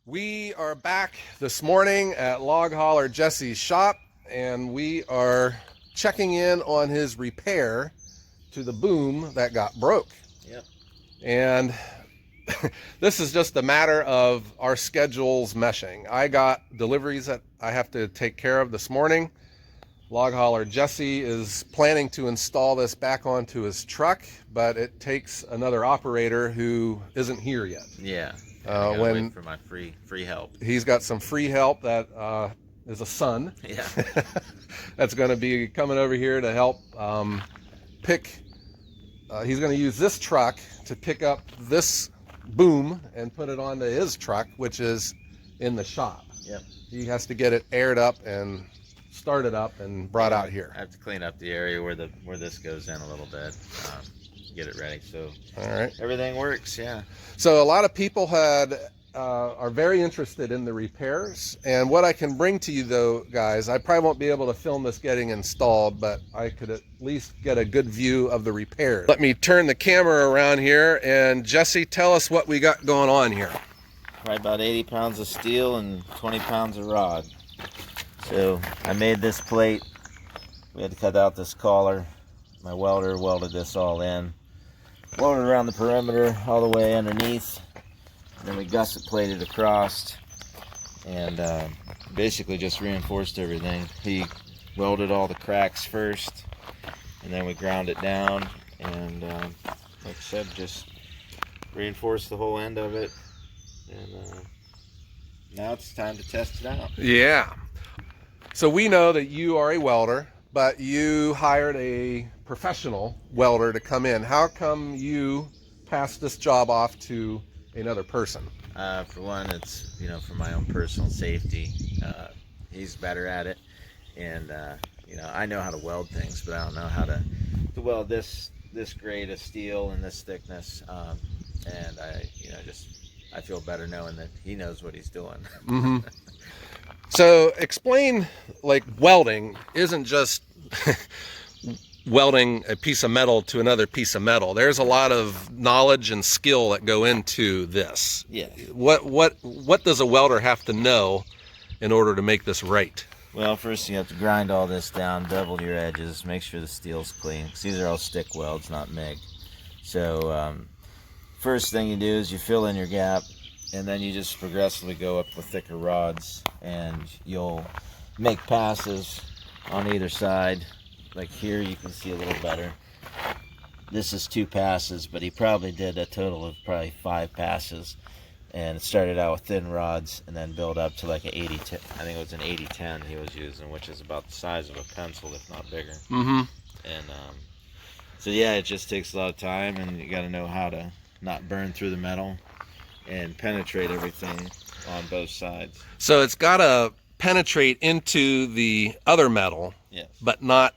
We are back this morning at Log Hauler Jesse's shop, and we are checking in on his repair to the boom that got broke. Yep. And this is just a matter of our schedules meshing. I got deliveries that I have to take care of this morning. Log Hauler Jesse is planning to install this back onto his truck, but it takes another operator who isn't here yet. Yeah. I gotta wait for my free help. He's got some free help that is a son. Yeah. That's going to be coming over here to help pick. He's going to use this truck to pick up this boom and put it onto his truck, which is in the shop. Yep. He has to get it aired up and started up and brought out here. I have to clean up the area where this goes in a little bit. Get it ready, so all right, everything works. Yeah. So a lot of people are very interested in the repairs, and what I can bring to you though, guys, I probably won't be able to film this getting installed, but I could at least get a good view of the repairs. Let me turn the camera around here, and Jesse, tell us what we got going on here. Right, about 80 pounds of steel and 20 pounds of rod. So I made this plate. We had to cut out this collar. My welder welded this all in. Welded around the perimeter all the way underneath, and then we gusset plated across, and basically just reinforced everything. He welded all the cracks first, and then we ground it down, and like I said, just reinforced the whole end of it, and now it's time to test it out. Yeah. So we know that you are a welder, but you hired a professional welder to come in. How come you passed this job off to another person? For one, it's, for my own personal safety. He's better at it, and I know how to weld things, but I don't know how to weld this grade of steel and this thickness. And I feel better knowing that he knows what he's doing. Mm-hmm. So explain, like, welding isn't just welding a piece of metal to another piece of metal. There's a lot of knowledge and skill that go into this. Yeah. What does a welder have to know in order to make this right? Well, first you have to grind all this down, bevel your edges, make sure the steel's clean, because these are all stick welds, not MIG. So first thing you do is you fill in your gap, and then you just progressively go up with thicker rods, and you'll make passes on either side. Like here you can see a little better. This is 2 passes, but he probably did a total of probably 5 passes, and it started out with thin rods and then built up to like an 80, I think it was an 80-10 he was using, which is about the size of a pencil, if not bigger. Mm-hmm. And so yeah, it just takes a lot of time, and you got to know how to not burn through the metal and penetrate everything on both sides. So it's got to penetrate into the other metal, yes, but not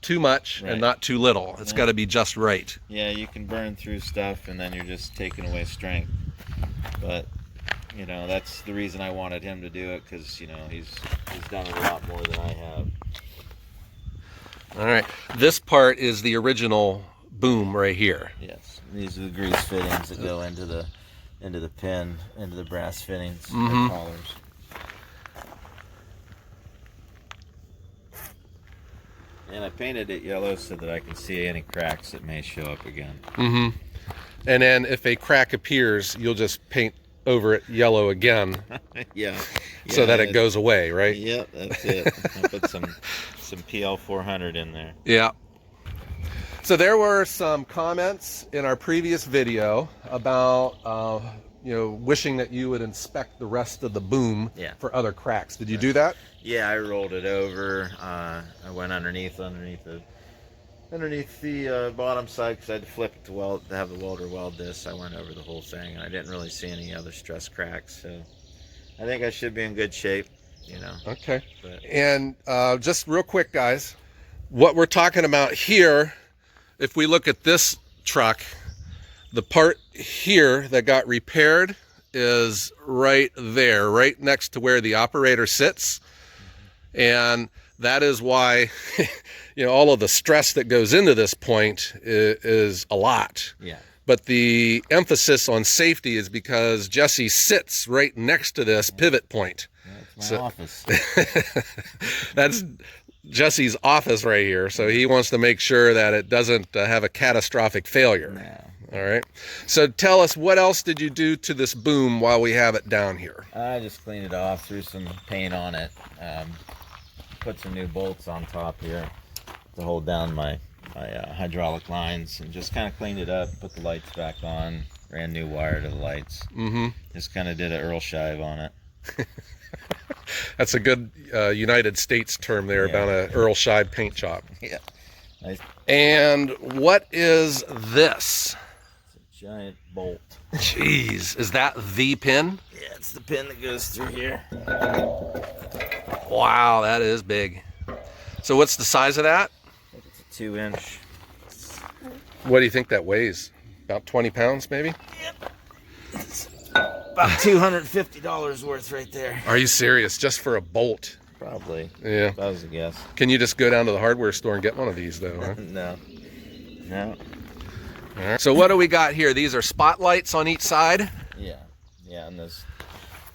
too much, right, and not too little. It's got to be just right. Yeah, you can burn through stuff, and then you're just taking away strength. But that's the reason I wanted him to do it, because he's done it a lot more than I have. All right, this part is the original boom right here. Yes, these are the grease fittings that go into the pin, into the brass fittings, Mm-hmm. and collars. And I painted it yellow so that I can see any cracks that may show up again. Mm-hmm. And then if a crack appears, you'll just paint over it yellow again. Yeah. So that it goes away, right? Yep, that's it. I put some PL 400 in there. Yeah. So there were some comments in our previous video about wishing that you would inspect the rest of the boom, yeah, for other cracks. Did you do that? Yeah, I rolled it over. I went underneath the bottom side, because I had to flip it to have the welder weld this. I went over the whole thing, and I didn't really see any other stress cracks. So I think I should be in good shape. Okay. But, and just real quick, guys, what we're talking about here, if we look at this truck, the part here that got repaired is right there, right next to where the operator sits. And that is why, all of the stress that goes into this point is a lot. yeah. but the emphasis on safety is because Jesse sits right next to this pivot point. That's my office. That's Jesse's office right here, so he wants to make sure that it doesn't have a catastrophic failure. No. All right. So tell us, what else did you do to this boom while we have it down here? I just cleaned it off, threw some paint on it, put some new bolts on top here to hold down my hydraulic lines, and just kind of cleaned it up, put the lights back on, ran new wire to the lights. Just kind of did an Earl shive on it. That's a good United States term there, about a Earl Scheib paint job. Yeah. Nice. And what is this? It's a giant bolt. Jeez, is that the pin? Yeah, it's the pin that goes through here. Wow, that is big. So what's the size of that? I think it's a 2-inch. What do you think that weighs? About 20 pounds, maybe? Yep. About $250 worth right there. Are you serious? Just for a bolt? Probably. Yeah. That was a guess. Can you just go down to the hardware store and get one of these, though? Huh? No. All right. So what do we got here? These are spotlights on each side? Yeah. Yeah, and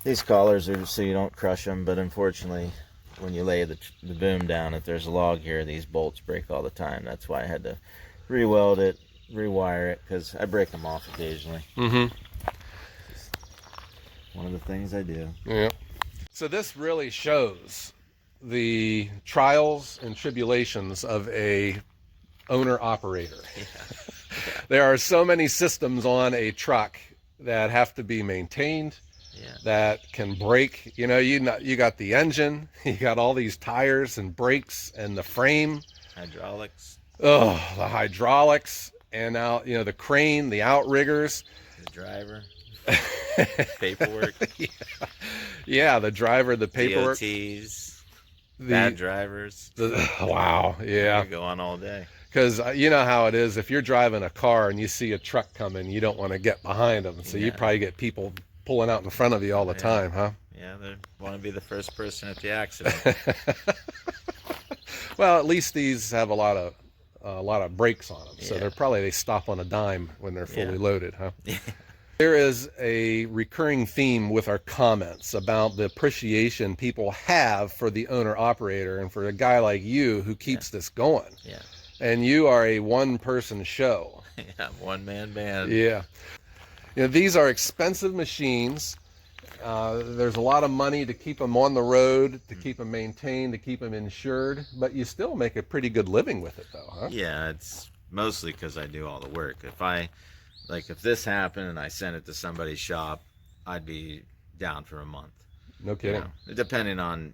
these collars are so you don't crush them, but unfortunately, when you lay the boom down, if there's a log here, these bolts break all the time. That's why I had to re-weld it, rewire it, because I break them off occasionally. One of the things I do. Yeah. So this really shows the trials and tribulations of a owner-operator. There are so many systems on a truck that have to be maintained, that can break. You know, you got the engine, you got all these tires and brakes and the frame. Hydraulics. Oh, the hydraulics, and now, the crane, the outriggers. The driver. Paperwork. Yeah, the driver, the paperwork. DOTs. Bad drivers. Wow, yeah. Go on all day. Because you know how it is. If you're driving a car and you see a truck coming, you don't want to get behind them. So you probably get people pulling out in front of you all the time, huh? Yeah, they want to be the first person at the accident. Well, at least these have a lot of brakes on them, so they stop on a dime when they're fully loaded, huh? There is a recurring theme with our comments about the appreciation people have for the owner-operator and for a guy like you who keeps this going. Yeah. And you are a one-person show. Yeah, one-man band. Yeah. These are expensive machines. There's a lot of money to keep them on the road, to keep them maintained, to keep them insured, but you still make a pretty good living with it, though, huh? Yeah, it's mostly because I do all the work. If this happened and I sent it to somebody's shop, I'd be down for a month. No kidding. Depending on,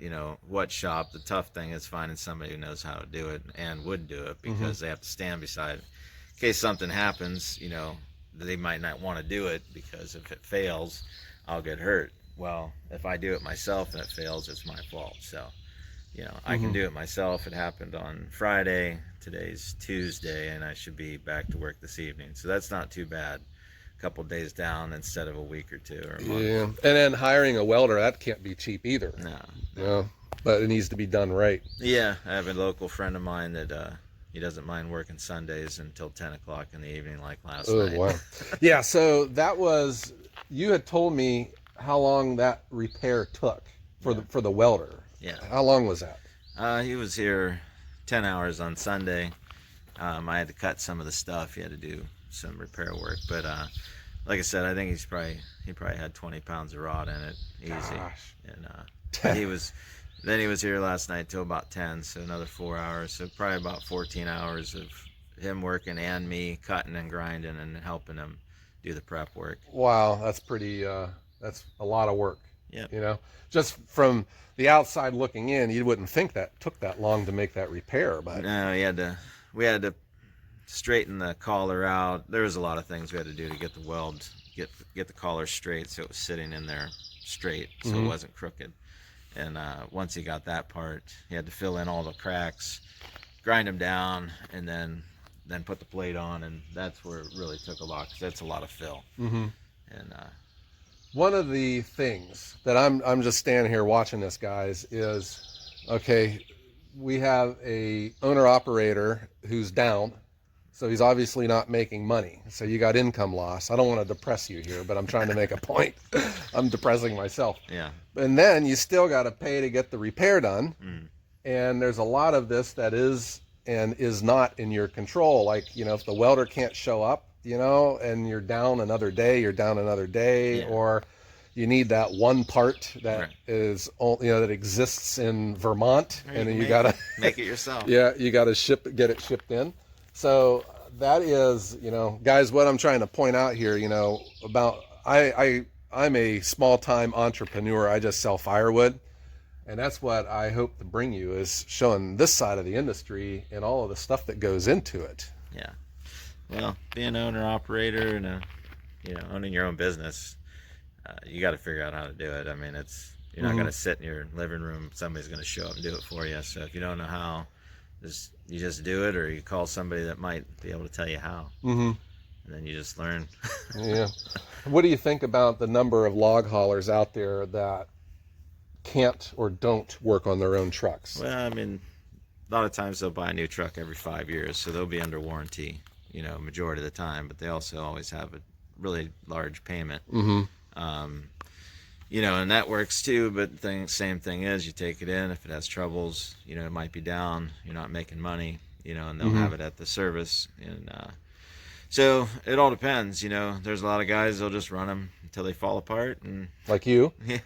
what shop. The tough thing is finding somebody who knows how to do it and would do it, because they have to stand beside it. In case something happens, they might not want to do it, because if it fails, I'll get hurt. Well, if I do it myself and it fails, it's my fault. So, I can do it myself. It happened on Friday. Today's Tuesday, and I should be back to work this evening. So that's not too bad. A couple days down instead of a week or two or a month. Yeah, and then hiring a welder, that can't be cheap either. No. But it needs to be done right. Yeah, I have a local friend of mine that he doesn't mind working Sundays until 10 o'clock in the evening, like last night. Oh, wow. Yeah, so you had told me how long that repair took for the welder. Yeah. How long was that? He was here 10 hours on Sunday. I had to cut some of the stuff. He had to do some repair work, but like I said, I think he probably had 20 pounds of rod in it, easy. Gosh. And he was here last night till about 10, so another 4 hours. So probably about 14 hours of him working and me cutting and grinding and helping him do the prep work. Wow, that's pretty. That's a lot of work. Yeah. Just from the outside looking in, you wouldn't think that took that long to make that repair, but no, we had to straighten the collar out. There was a lot of things we had to do to get the weld, get the collar straight, so it was sitting in there straight, so it wasn't crooked. And once he got that part, he had to fill in all the cracks, grind them down, and then put the plate on, and that's where it really took a lot, because that's a lot of fill. And one of the things that I'm just standing here watching this, guys, is, okay, we have a owner operator who's down, So he's obviously not making money. So you got income loss. I don't want to depress you here, but I'm trying to make a point. I'm depressing myself. Yeah. And then you still got to pay to get the repair done. Mm. And there's a lot of this that is and is not in your control. Like, you know, if the welder can't show up, you know, and you're down another day, Yeah. or you need that one part that Right. is, you know, that exists in Vermont, Or and then can you got to make it yourself. yeah, you got to get it shipped in. So that is, you know, guys, what I'm trying to point out here, you know, about I'm a small-time entrepreneur. I just sell firewood, and that's what I hope to bring you, is showing this side of the industry and all of the stuff that goes into it. Yeah. Well, being an owner operator and owning your own business, you got to figure out how to do it. I mean, you're not going to sit in your living room. Somebody's going to show up and do it for you. So if you don't know how, you just do it, or you call somebody that might be able to tell you how. Mm-hmm. And then you just learn. Yeah. What do you think about the number of log haulers out there that can't or don't work on their own trucks? Well, I mean, a lot of times they'll buy a new truck every 5 years, so they'll be under warranty, you know, majority of the time, but they also always have a really large payment. Mm-hmm. You know, and that works too, but same thing is, you take it in, if it has troubles, you know, it might be down, you're not making money, you know, and they'll have it at the service. And so it all depends, you know. There's a lot of guys, they'll just run them until they fall apart. And Like you? yeah,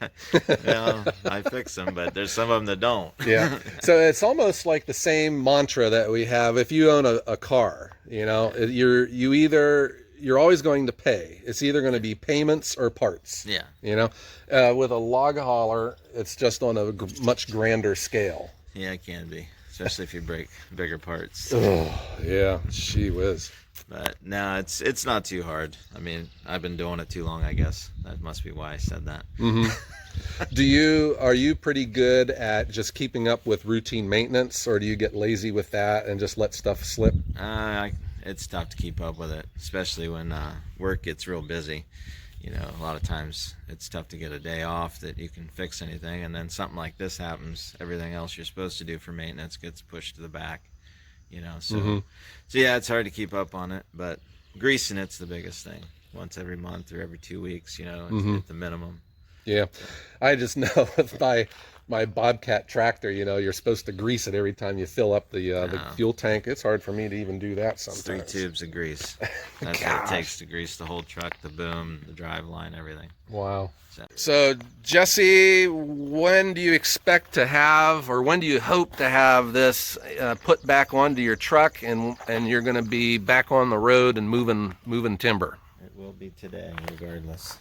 well, I fix them, but there's some of them that don't. Yeah. So it's almost like the same mantra that we have. If you own a car, you know, you're always going to pay. It's either going to be payments or parts. Yeah. You know, with a log hauler, it's just on a much grander scale. Yeah, it can be, especially if you break bigger parts. Oh, yeah. Gee whiz. But no, it's not too hard. I mean, I've been doing it too long, I guess. That must be why I said that. Mm-hmm. Are you pretty good at just keeping up with routine maintenance, or do you get lazy with that and just let stuff slip? It's tough to keep up with it, especially when work gets real busy. You know, a lot of times it's tough to get a day off that you can fix anything, and then something like this happens. Everything else you're supposed to do for maintenance gets pushed to the back. You know, so yeah, it's hard to keep up on it, but greasing it's the biggest thing. Once every month or every 2 weeks, you know, it's at the minimum. Yeah, I just know with my Bobcat tractor, you know, you're supposed to grease it every time you fill up the fuel tank. It's hard for me to even do that sometimes. It's 3 tubes of grease. That's what it takes to grease the whole truck, the boom, the drive line, everything. Wow. So Jesse, when do you expect to have, or when do you hope to have this put back onto your truck, and you're going to be back on the road and moving timber? It will be today, regardless.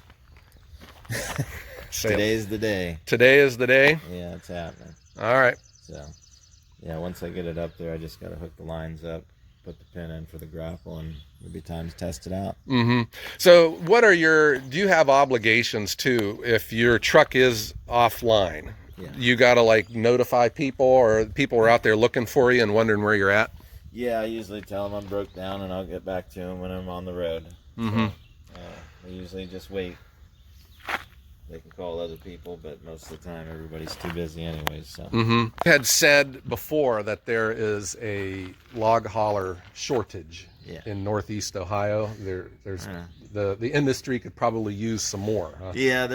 So, Today's the day. Today is the day? Yeah, it's happening. All right. So, yeah, once I get it up there, I just got to hook the lines up, put the pin in for the grapple, and it'll be time to test it out. Mm-hmm. So do you have obligations too if your truck is offline? Yeah. You got to like notify people, or people are out there looking for you and wondering where you're at? Yeah, I usually tell them I'm broke down, and I'll get back to them when I'm on the road. Mm-hmm. So, I usually just wait. They can call other people, but most of the time everybody's too busy anyways. So. You had said before that there is a log hauler shortage in Northeast Ohio. There's the industry could probably use some more. Huh? Yeah,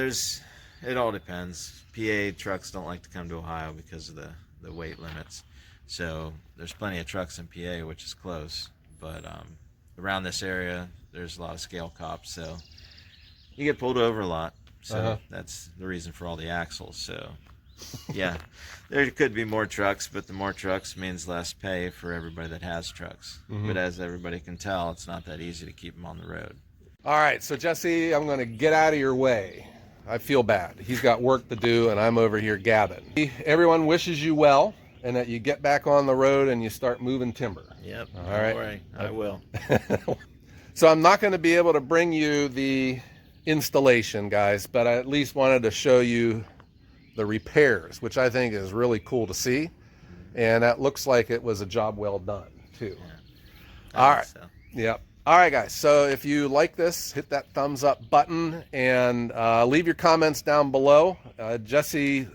it all depends. PA trucks don't like to come to Ohio because of the weight limits. So there's plenty of trucks in PA, which is close, but around this area there's a lot of scale cops, so you get pulled over a lot. So that's the reason for all the axles. So yeah, there could be more trucks, but the more trucks means less pay for everybody that has trucks. But as everybody can tell, it's not that easy to keep them on the road. All right, so Jesse, I'm going to get out of your way. I feel bad. He's got work to do, and I'm over here gabbing. Everyone wishes you well, and that you get back on the road and you start moving timber. Yep. All right. Don't worry, I will. So I'm not going to be able to bring you the installation, guys, but I at least wanted to show you the repairs, which I think is really cool to see, and that looks like it was a job well done too. All right. Yep. All right, guys, so if you like this, hit that thumbs up button, and leave your comments down below. Jesse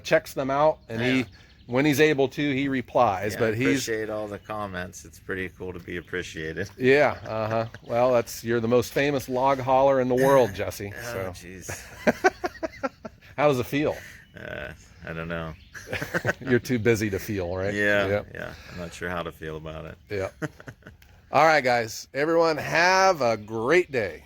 checks them out, and when he's able to, he replies. Yeah, But I he's appreciate all the comments. It's pretty cool to be appreciated. yeah, well, you're the most famous log hauler in the world, Jesse. Oh, So jeez. how does it feel? I don't know. You're too busy to feel, right? Yeah. I'm not sure how to feel about it. Yeah. All right, guys. Everyone, have a great day.